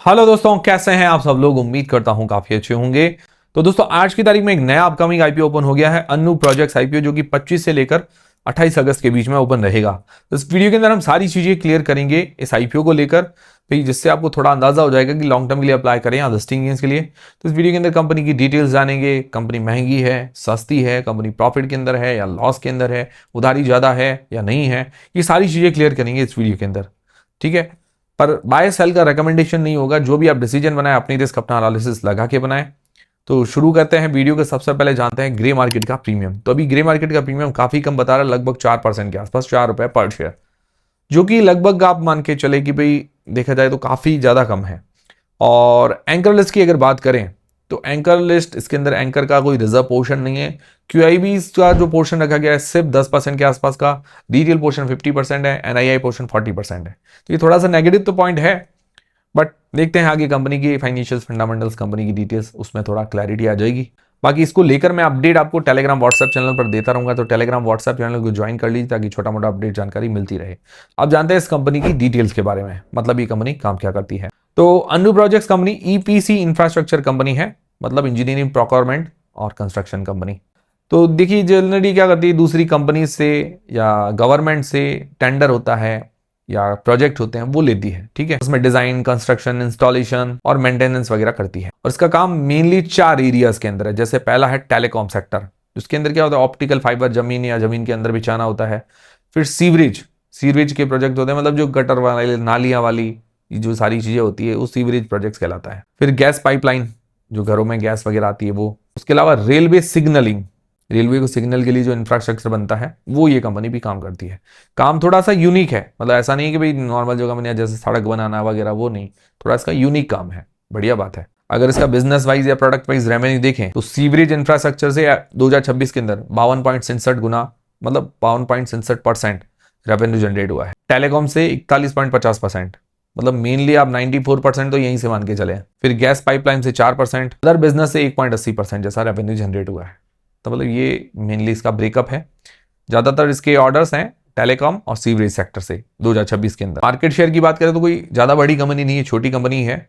Hello दोस्तों, कैसे हैं आप सब लोग। उम्मीद करता हूं काफी अच्छे होंगे। तो दोस्तों, आज की तारीख में एक नया अपकमिंग आईपीओ ओपन हो गया है, अन्नू प्रोजेक्ट्स आईपीओ, जो कि 25 से लेकर 28 अगस्त के बीच में ओपन रहेगा। तो इस वीडियो के अंदर हम सारी चीजें क्लियर करेंगे इस आईपीओ को लेकर, भाई जिससे आपको थोड़ा अंदाजा हो जाएगा कि लॉन्ग टर्म के लिए अप्लाई करें या लिस्टिंग के लिए। तो इस वीडियो के अंदर कंपनी की डिटेल्स जानेंगे, कंपनी महंगी है, सस्ती है, कंपनी प्रॉफिट के अंदर है या लॉस के अंदर है, उधारी ज्यादा है या नहीं है, ये सारी चीजें क्लियर करेंगे इस वीडियो के अंदर। ठीक है, पर बाय सेल का रिकमेंडेशन नहीं होगा। जो भी आप डिसीजन बनाए अपनी रिस्क अपना एनालिसिस लगा के बनाए। तो शुरू करते हैं वीडियो के। सबसे पहले जानते हैं ग्रे मार्केट का प्रीमियम। तो अभी ग्रे मार्केट का प्रीमियम काफी कम बता रहा है, लगभग 4% के आसपास, ₹4 पर शेयर, जो कि लगभग आप मान के चले कि भाई देखा जाए तो काफी ज्यादा कम है। और एंकर लिस्ट की अगर बात करें तो एंकर लिस्ट, इसके अंदर एंकर का कोई रिजर्व पोर्शन नहीं है। क्यूआईबी का जो पोर्शन रखा गया है सिर्फ 10% के आसपास का, रिटेल पोर्शन 50% है, एनआईआई पोर्शन 40% है। तो ये थोड़ा सा नेगेटिव तो पॉइंट है, बट देखते हैं आगे कंपनी की फाइनेंशियल फंडामेंटल्स, कंपनी की डिटेल्स, उसमें थोड़ा क्लैरिटी आ जाएगी। बाकी इसको लेकर मैं अपडेट आपको टेलीग्राम व्हाट्सएप चैनल पर देता रहूंगा, तो टेलीग्राम व्हाट्सएप चैनल को ज्वाइन कर लीजिए ताकि छोटा मोटा अपडेट जानकारी मिलती रहे। अब जानते हैं इस कंपनी की डिटेल्स के बारे में, मतलब ये कंपनी काम क्या करती है। तो Annu projects company EPC infrastructure company है, मतलब इंजीनियरिंग, प्रोक्योरमेंट और कंस्ट्रक्शन कंपनी। तो देखिए जनरली क्या करती है, दूसरी कंपनी से या गवर्नमेंट से टेंडर होता है या प्रोजेक्ट होते हैं वो लेती है। ठीक है, उसमें डिजाइन, कंस्ट्रक्शन, इंस्टॉलेशन और मेंटेनेंस वगैरह करती है। और इसका काम मेनली 4 एरियाज के अंदर है। जैसे पहला है टेलीकॉम सेक्टर, जिसके अंदर क्या होता है, ऑप्टिकल फाइबर जमीन या जमीन के अंदर बिछाना होता है। फिर सीवरेज के प्रोजेक्ट होते हैं, मतलब जो गटर वाले, नालियां वाली जो सारी चीजें होती है, वो सीवरेज प्रोजेक्ट कहलाता है। फिर गैस पाइपलाइन, जो घरों में गैस वगैरह आती है वो। उसके अलावा रेलवे सिग्नलिंग, रेलवे को सिग्नल के लिए जो इंफ्रास्ट्रक्चर बनता है वो ये कंपनी भी काम करती है। काम थोड़ा सा यूनिक है, मतलब ऐसा नहीं कि भाई नॉर्मल जो कंपनी जैसे सड़क बनाना वगैरह, वो नहीं, थोड़ा इसका यूनिक काम है। बढ़िया बात है। अगर इसका बिजनेस वाइज या प्रोडक्ट वाइज रेवेन्यू देखें तो सीवरेज इंफ्रास्ट्रक्चर से 2026 के अंदर 52.67 गुना, मतलब 52.67% रेवेन्यू जनरेट हुआ है। टेलीकॉम से 41.50%, मतलब मेनली आप 94% तो यहीं से मान के चले। फिर गैस पाइपलाइन से 4%, अदर बिजनेस से 1.80% जैसा रेवेन्यू जनरेट हुआ है। तो मतलब ये मेनली इसका ब्रेकअप है। ज्यादातर इसके ऑर्डर्स हैं टेलीकॉम और सीवरेज सेक्टर से 2026 के अंदर। मार्केट शेयर की बात करें तो कोई ज्यादा बड़ी कंपनी नहीं है, छोटी कंपनी है।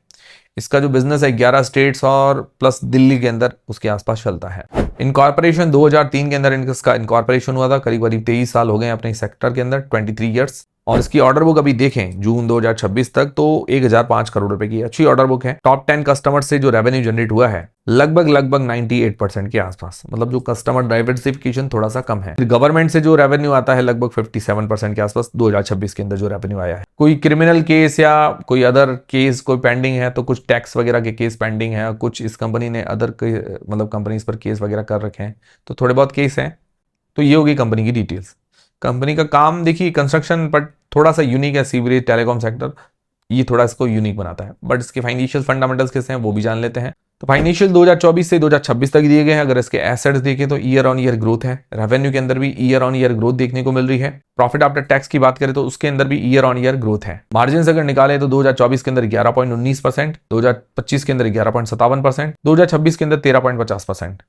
इसका जो बिजनेस है 11 स्टेट्स और प्लस दिल्ली के अंदर उसके आसपास चलता है। इनकॉर्पोरेशन 2003 के अंदर इसका इनकॉर्पोरेशन हुआ था। करीब करीब 23 साल हो गए अपने सेक्टर के अंदर, 23 ईयर्स। और इसकी ऑर्डर बुक अभी देखें जून 2026 तक तो 1005 करोड़ रुपए की अच्छी ऑर्डर बुक है। टॉप 10 कस्टमर से जो रेवेन्यू जनरेट हुआ है लगभग 98% के आसपास, मतलब जो कस्टमर डाइवर्सिफिकेशन थोड़ा सा कम है। गवर्नमेंट से जो रेवेन्यू आता है लगभग 57% के आसपास 2026 के अंदर जो रेवेन्यू आया है। कोई क्रिमिनल केस या कोई अदर केस कोई पेंडिंग है तो कुछ टैक्स वगैरह के केस पेंडिंग है, कुछ इस कंपनी ने अदर मतलब कंपनीज पर केस वगैरह कर रखे हैं, तो थोड़े बहुत केस हैं। तो ये होगी कंपनी की डिटेल्स। कंपनी का काम देखिए कंस्ट्रक्शन, बट थोड़ा सा यूनिक है। सीवरेज, टेलीकॉम सेक्टर, ये थोड़ा इसको यूनिक बनाता है। बट इसके फाइनेंशियल फंडामेंटल्स कैसे हैं वो भी जान लेते हैं। तो फाइनेंशियल 2024 से 2026 तक दिए गए हैं। अगर इसके एसेट्स देखें तो ईयर ऑन ईयर ग्रोथ है। रेवेन्यू के अंदर भी ईयर ऑन ईयर ग्रोथ देखने को मिल रही है। प्रॉफिट आफ्टर टैक्स की बात करें तो उसके अंदर भी ईयर ऑन ईयर ग्रोथ है। मार्जिन अगर निकाले तो 2024 के अंदर 11.19%, 2025 के अंदर 11.57%, 2026 के अंदर 13.50%।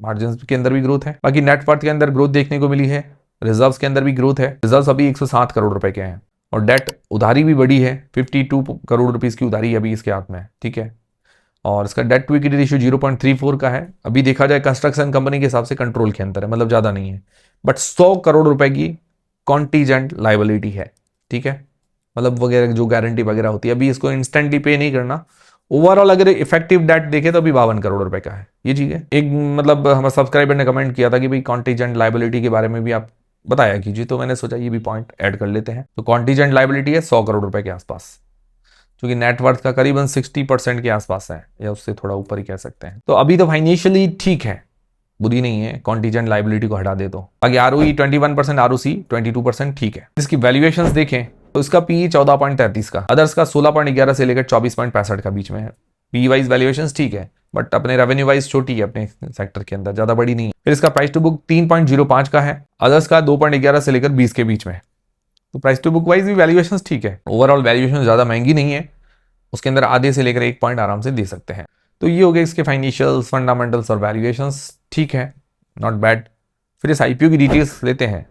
मार्जिन के अंदर भी ग्रोथ है। बाकी नेटवर्थ के अंदर ग्रोथ देखने को मिली है। रिजर्व्स के अंदर भी ग्रोथ है। रिजर्व्स अभी 107 करोड़ रुपए के हैं। और डेट, उधारी भी बड़ी है, 52 करोड़ रुपीस की उधारी अभी इसके हाथ में है। ठीक है, और इसका डेट टू इक्विटी रेशियो 0.34 का है। अभी देखा जाए कंस्ट्रक्शन कंपनी के हिसाब से कंट्रोल के अंदर है, मतलब ज्यादा नहीं है। बट 100 करोड़ रुपए की कॉन्टीजेंट लाइबिलिटी है। ठीक है, मतलब वगैरह जो गारंटी वगैरह होती है, अभी इसको इंस्टेंटली पे नहीं करना। ओवरऑल अगर इफेक्टिव डेट देखे तो अभी 52 करोड़ रुपए का है। ये चीज है। एक मतलब हमारे सब्सक्राइबर ने कमेंट किया था कि भाई कॉन्टीजेंट लाइबिलिटी के बारे में भी आप बताया कीजिए, तो मैंने सोचा ये भी पॉइंट ऐड कर लेते हैं। तो कॉन्टीजेंट लाइबिलिटी है 100 करोड़ रुपए के आसपास, जो कि नेटवर्थ का करीबन 60% के आसपास है, या उससे थोड़ा ऊपर ही कह सकते हैं। तो अभी तो फाइनेंशियली ठीक है, बुरी नहीं है, कॉन्टीजेंट लाइबिलिटी को हटा दे तो। आगे आरओई 21%, आरओसी 22% ठीक है। इसकी वैल्यूएशंस देखें तो इसका पी 14.33 का, अदर्स का 16.11 से लेकर 24.65 का बीच में है। पी वाइज वैल्यूएशंस ठीक है, बट अपने रेवेन्यू वाइज छोटी है, अपने सेक्टर के अंदर ज्यादा बड़ी नहीं है। फिर इसका प्राइस टू बुक 3.05 का है, अदर्स का 2.11 से लेकर 20 के बीच में। तो प्राइस टू बुक वाइज भी वैल्यूएशंस ठीक है। ओवरऑल वैल्यूएशन ज्यादा महंगी नहीं है, उसके अंदर आधे से लेकर 1 पॉइंट आराम से दे सकते हैं। तो ये हो गए इसके फाइनेंशियल्स, फंडामेंटल्स और वैल्यूएशंस, ठीक है, नॉट बैड। फिर इस आईपीओ की डिटेल्स लेते हैं।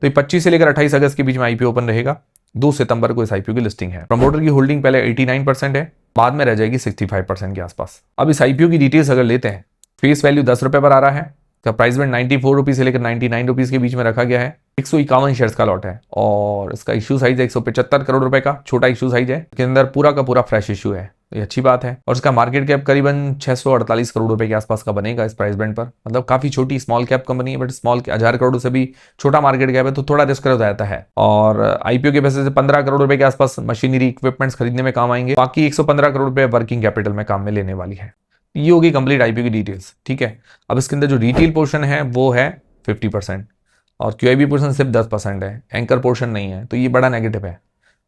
तो 25 से लेकर 28 अगस्त के बीच में आईपीओ ओपन रहेगा। 2 सितंबर को इस आईपीओ की लिस्टिंग है। प्रमोटर की होल्डिंग पहले 89% है, बाद में रह जाएगी 65% के आसपास। अब इस आईपीओ की डिटेल्स अगर लेते हैं, फेस वैल्यू 10 रुपए पर आ रहा है, इसका प्राइस बैंड 94 रुपीज से लेकर 99 रुपीज के बीच में रखा गया है। 151 शेयर्स का लॉट है और इसका इश्यू साइज है 175 करोड़ रुपए का, छोटा इश्यू साइज है। इसके अंदर पूरा का पूरा फ्रेश इश्यू है, तो ये अच्छी बात है। और इसका मार्केट कैप करीबन 648 करोड़ रुपए के आसपास का बनेगा इस प्राइस बैंड पर। मतलब काफी छोटी स्मॉल कैप कंपनी है, बट स्मॉल 1000 करोड़ से भी छोटा मार्केट कैप है, तो थोड़ा रिस्क हो जाता है। और आईपीओ के पैसे से 15 करोड़ रुपए के आसपास मशीनरी इक्विपमेंट्स खरीदने में काम आएंगे, बाकी 115 करोड़ रुपए वर्किंग कैपिटल में काम में लेने वाली है। ये होगी कंप्लीट आईपीओ की डिटेल्स, ठीक है। अब इसके अंदर जो रिटेल पोर्शन है वो है 50% और क्यूआईबी पोर्शन सिर्फ 10% है, एंकर पोर्शन नहीं है, तो ये बड़ा नेगेटिव है।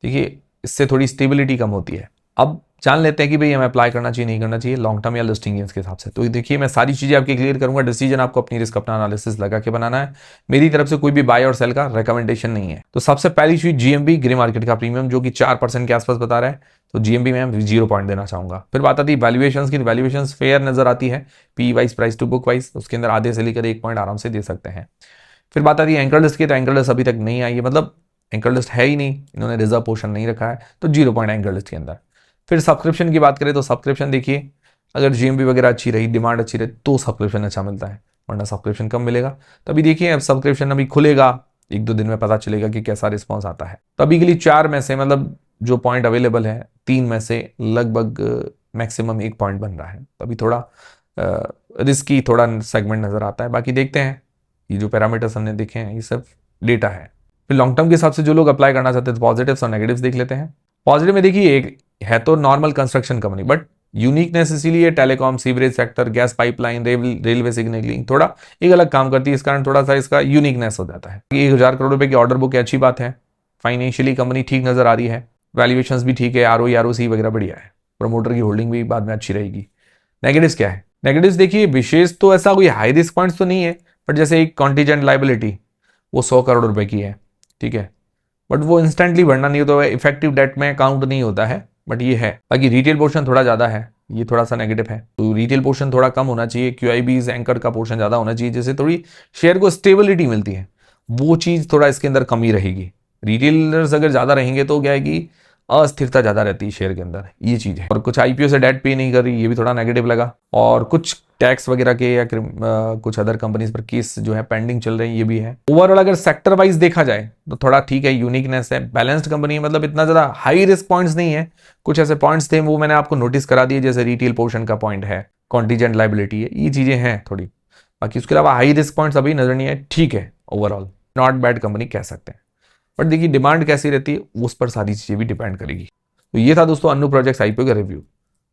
देखिए इससे थोड़ी स्टेबिलिटी कम होती है। अब जान लेते हैं कि भाई हमें अप्लाई करना चाहिए नहीं करना चाहिए लॉन्ग टर्म या लिस्टिंग गेन्स के हिसाब से। तो देखिए मैं सारी चीजें आपकी क्लियर करूंगा, डिसीजन आपको अपनी रिस्क अपना एनालिसिस लगा के बनाना है। मेरी तरफ से कोई भी बाय और सेल का रिकमेंडेशन नहीं है। तो सबसे पहली चीज जीएमबी ग्रे मार्केट का प्रीमियम जो कि 4% के आसपास बता रहा है, तो जीएमबी में हम 0 पॉइंट देना चाहूंगा। फिर बात आती है वैल्यूएशंस की, वैल्यूएशंस फेयर नजर आती है, P wise price to book wise, उसके अंदर आधे से लेकर 1 पॉइंट आराम से दे सकते हैं। फिर बात आती है एंकर लिस्ट की, तो एंकर लिस्ट अभी तक नहीं आई है, मतलब एंकर लिस्ट है ही नहीं, इन्होंने रिजर्व पोर्शन नहीं रखा है, तो 0 पॉइंट एंकर लिस्ट के अंदर। फिर सब्सक्रिप्शन की बात करें तो सब्सक्रिप्शन देखिए, अगर जीएमबी वगैरह अच्छी रही, डिमांड अच्छी रही तो सब्सक्रिप्शन अच्छा मिलता है, वरना सब्सक्रिप्शन कम मिलेगा। तो अभी देखिए अब सब्सक्रिप्शन अभी खुलेगा, 1-2 दिन में पता चलेगा कि कैसा रिस्पॉन्स आता है। तो अभी के लिए 4 में से मतलब जो पॉइंट अवेलेबल है 3 में से लगभग मैक्सिमम 1 पॉइंट बन रहा है। तो अभी थोड़ा रिस्की थोड़ा सेगमेंट नजर आता है। बाकी देखते हैं, ये जो पैरामीटर्स हमने देखे हैं ये सब डेटा है। फिर लॉन्ग टर्म के हिसाब से जो लोग अप्लाई करना चाहते हैं तो पॉजिटिव्स और नेगेटिव्स देख लेते हैं। पॉजिटिव में देखिए एक है तो normal construction company, but uniqueness इसीलिए telecom, sewerage sector, gas pipeline, railway signalling थोड़ा एक अलग काम करती है, इस कारण थोड़ा सा इसका यूनिकनेस हो जाता है। 1000 करोड़ रुपए की ऑर्डर बुक है, अच्छी बात है। फाइनेंशियली कंपनी ठीक नजर आ रही है, वैल्यूएशंस भी ठीक है, आरओई आरओसी वगैरह बढ़िया है, प्रमोटर की होल्डिंग भी बाद में अच्छी रहेगी। नेगेटिव्स क्या है? नेगेटिव्स देखिए विशेष तो ऐसा कोई हाई रिस्क पॉइंट्स तो नहीं है, बट जैसे एक कॉन्टीजेंट लाइबिलिटी वो 100 करोड़ रुपए की है, ठीक है, बट वो इंस्टेंटली बढ़ना नहीं होता है, इफेक्टिव डेट में काउंट नहीं होता है, बट ये है। बाकी रिटेल पोर्शन थोड़ा ज्यादा है, ये थोड़ा सा नेगेटिव है, तो रिटेल पोर्शन थोड़ा कम होना चाहिए, क्यूआईबीज एंकर का पोर्शन ज्यादा होना चाहिए, जैसे थोड़ी शेयर को स्टेबिलिटी मिलती है, वो चीज थोड़ा इसके अंदर कमी रहेगी। रिटेलर्स अगर ज्यादा रहेंगे तो क्या है कि अस्थिरता ज्यादा रहती है शेयर के अंदर, ये चीज है। और कुछ आईपीओ से डेट पे नहीं कर रही, ये भी थोड़ा नेगेटिव लगा। और कुछ टैक्स वगैरह के या कुछ अदर कंपनीज पर केस जो है पेंडिंग चल रहे हैं, ये भी है। ओवरऑल अगर सेक्टर वाइज देखा जाए तो थोड़ा ठीक है, यूनिकनेस है, बैलेंस्ड कंपनी है, मतलब इतना ज्यादा हाई रिस्क पॉइंट्स नहीं है। कुछ ऐसे पॉइंट्स थे वो मैंने आपको नोटिस करा दिए, जैसे रिटेल पोर्शन का पॉइंट है, कॉन्टीजेंट लाइबिलिटी है, ये चीजें हैं थोड़ी। बाकी उसके अलावा हाई रिस्क पॉइंट्स अभी नजर नहीं है, ठीक है, ओवरऑल नॉट बैड कंपनी कह सकते हैं। बट देखिए डिमांड कैसी रहती है उस पर सारी चीजें भी डिपेंड करेगी। तो ये था दोस्तों अन्नू प्रोजेक्ट्स आईपीओ का रिव्यू।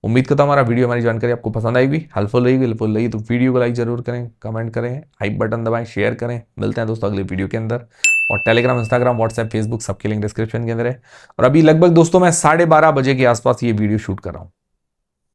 उम्मीद करता हूँ हमारा वीडियो, हमारी जानकारी आपको पसंद आएगी, हेल्पफुल रही तो वीडियो को लाइक जरूर करें, कमेंट करें, हाइप बटन दबाएं, शेयर करें। मिलते हैं दोस्तों अगले वीडियो के अंदर। और टेलीग्राम, इंस्टाग्राम, व्हाट्सएप, फेसबुक सबके लिंक डिस्क्रिप्शन के अंदर है। और अभी लगभग दोस्तों मैं 12:30 बजे के आसपास ये वीडियो शूट कर रहा हूँ।